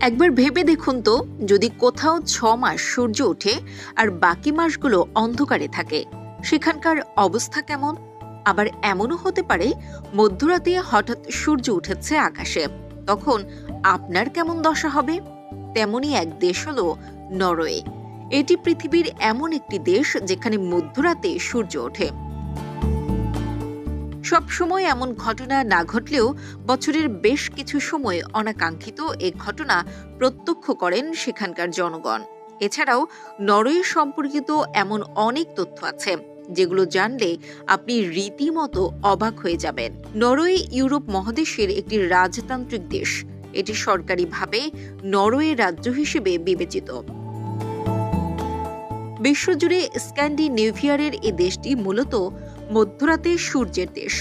একবার ভেবে দেখুন তো, যদি কোথাও 6 মাস সূর্য ওঠে আর বাকি মাসগুলো অন্ধকারে থাকে, সেখানকার অবস্থা কেমন? আবার এমনও হতে পারে মধ্যরাতে হঠাৎ সূর্য উঠেছে আকাশে, তখন আপনার কেমন দশা হবে? তেমনই এক দেশ হলো নরওয়ে। এটি পৃথিবীর এমন একটি দেশ যেখানে মধ্যরাতে সূর্য ওঠে। সবসময় এমন ঘটনা না ঘটলেও বছরের বেশ কিছু সময় অনাকাঙ্ক্ষিত এ ঘটনা প্রত্যক্ষ করেন সেখানকার জনগণ। এছাড়াও নরওয়ে সম্পর্কিত এমন অনেক তথ্য আছে যেগুলো জানলে আপনি রীতিমতো অবাক হয়ে যাবেন। নরওয়ে ইউরোপ মহাদেশের একটি রাজতান্ত্রিক দেশ। এটি সরকারিভাবে নরওয়ে রাজ্য হিসেবে বিবেচিত। বিশ্বজুড়ে স্ক্যান্ডিনেভিয়ারের এ দেশটি মূলত মধ্যরাতে সূর্যের দেশ।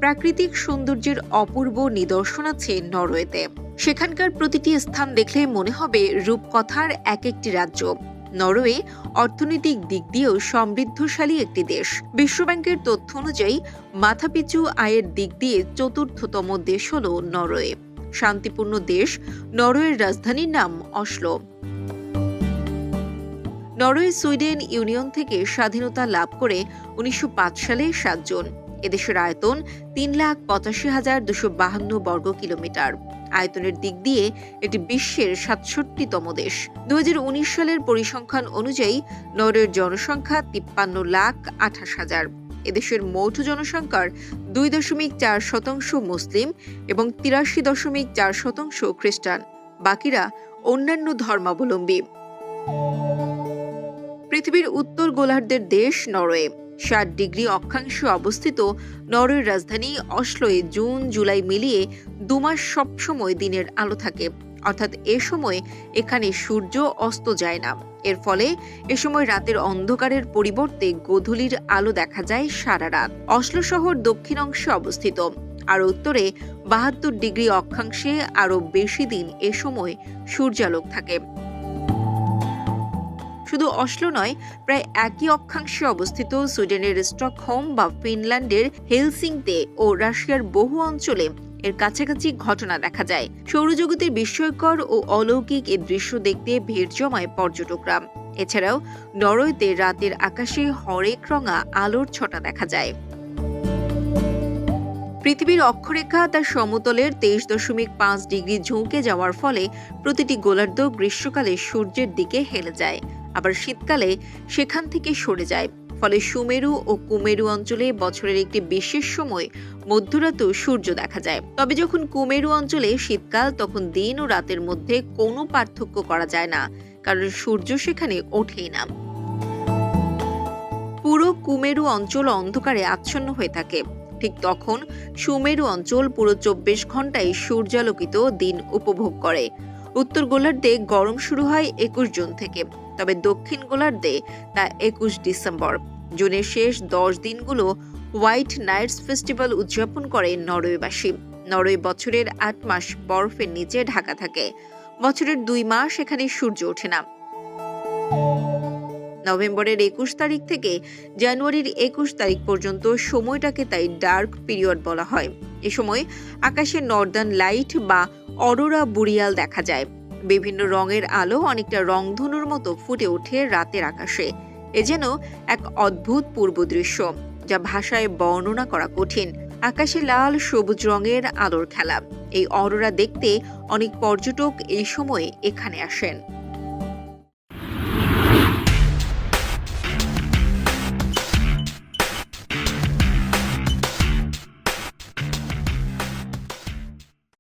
প্রাকৃতিক সৌন্দর্যের অপূর্ব নিদর্শন আছে নরওয়েতে। সেখানকার প্রতিটি স্থান দেখলে মনে হবে রূপকথার এক একটি রাজ্য। নরওয়ে অর্থনৈতিক দিক দিয়েও সমৃদ্ধশালী একটি দেশ। বিশ্বব্যাংকের তথ্য অনুযায়ী মাথাপিছু আয়ের দিক দিয়ে চতুর্থতম দেশ হল নরওয়ে। শান্তিপূর্ণ দেশ। নরওয়ের রাজধানীর নাম অসলো। নরওয়ে সুইডেন ইউনিয়ন থেকে স্বাধীনতা লাভ করে 1905 সালে 7 জুন। এদেশের আয়তন 3,85,252 বর্গ কিলোমিটার। আয়তনের দিক দিয়ে এটি বিশ্বের 67তম দেশ। 2019 সালের পরিসংখ্যান অনুযায়ী নরওয়ের জনসংখ্যা 53,28,000। এদেশের মোট জনসংখ্যার 2.4% মুসলিম এবং 83.4% খ্রিস্টান। বাকিরা অন্যান্য ধর্মাবলম্বী। পৃথিবীর উত্তর গোলার্ধের দেশ নরওয়ে। 60 ডিগ্রি অক্ষাংশে অবস্থিত নরওয়ের রাজধানী অসলোয় জুন জুলাই মিলিয়ে 2 মাস সবসময় দিনের আলো থাকে, অর্থাৎ এ সময় এখানে সূর্য অস্ত যায় না। এর ফলে এ সময় রাতের অন্ধকারের পরিবর্তে গোধূলির আলো দেখা যায় সারা রাত। অসলো শহর দক্ষিণ অংশে অবস্থিত, আর উত্তরে 72 ডিগ্রি অক্ষাংশে আরও বেশি দিন এ সময় সূর্যালোক থাকে। শুধু অসলো নয়, প্রায় একই অক্ষাংশে অবস্থিত সুইডেনের স্টকহোম বা ফিনল্যান্ডের হেলসিংতে ও রাশিয়ার বহু অঞ্চলে এর কাছাকাছি ঘটনা দেখা যায়। সৌরজগতের বিস্ময়কর ও অলৌকিক এ দৃশ্য দেখতে ভিড় জমায় পর্যটকরা। এছাড়াও নরওয়েতে রাতের আকাশে হরেক রঙা আলোর ছটা দেখা যায়। পৃথিবীর অক্ষরেখা তার সমতলের 23.5 ডিগ্রি ঝুঁকে যাওয়ার ফলে প্রতিটি গোলার্ধ গ্রীষ্মকালে সূর্যের দিকে হেলে যায়, আবার শীতকালে সেখান থেকে সরে যায়। ফলে সুমেরু ও কুমেরু অঞ্চলে বছরের একটি বিশেষ সময় মধ্যরাতেও সূর্য দেখা যায়। তবে যখন কুমেরু অঞ্চলে শীতকাল, তখন দিন ও রাতের মধ্যে কোনো পার্থক্য করা যায় না, কারণ সূর্য সেখানে ওঠেই না। পুরো কুমেরু অঞ্চল অন্ধকারে আচ্ছন্ন হয়ে থাকে। ঠিক তখন সুমেরু অঞ্চল পুরো 24 ঘন্টায় সূর্যালোকিত দিন উপভোগ করে। উত্তর গোলার্ধে গরম শুরু হয় 21 জুন থেকে, তবে দক্ষিণ গোলার্ধে তা 21 ডিসেম্বর। জুনের শেষ 10 দিনগুলো হোয়াইট নাইটস ফেস্টিভ্যাল উদযাপন করে নরওয়েবাসী। নরওয়ে বছরের 8 মাস বরফের নিচে ঢাকা থাকে। বছরের 2 মাস এখানে সূর্য ওঠে না। নভেম্বরের 21 তারিখ থেকে জানুয়ারির 21 তারিখ পর্যন্ত সময়টাকে তাই ডার্ক পিরিয়ড বলা হয়। এ সময় আকাশে নর্দার্ন লাইট বা অরোরা বুরিয়াল দেখা যায়। বিভিন্ন রঙের আলো অনেকটা রংধনুর মতো ফুটে ওঠে রাতের আকাশে। এ যেন এক অদ্ভুত পূর্ব দৃশ্য, যা ভাষায় বর্ণনা করা কঠিন। আকাশে লাল সবুজ রঙের আলোর খেলা। এই অরোরা দেখতে অনেক পর্যটক এই সময়ে এখানে আসেন।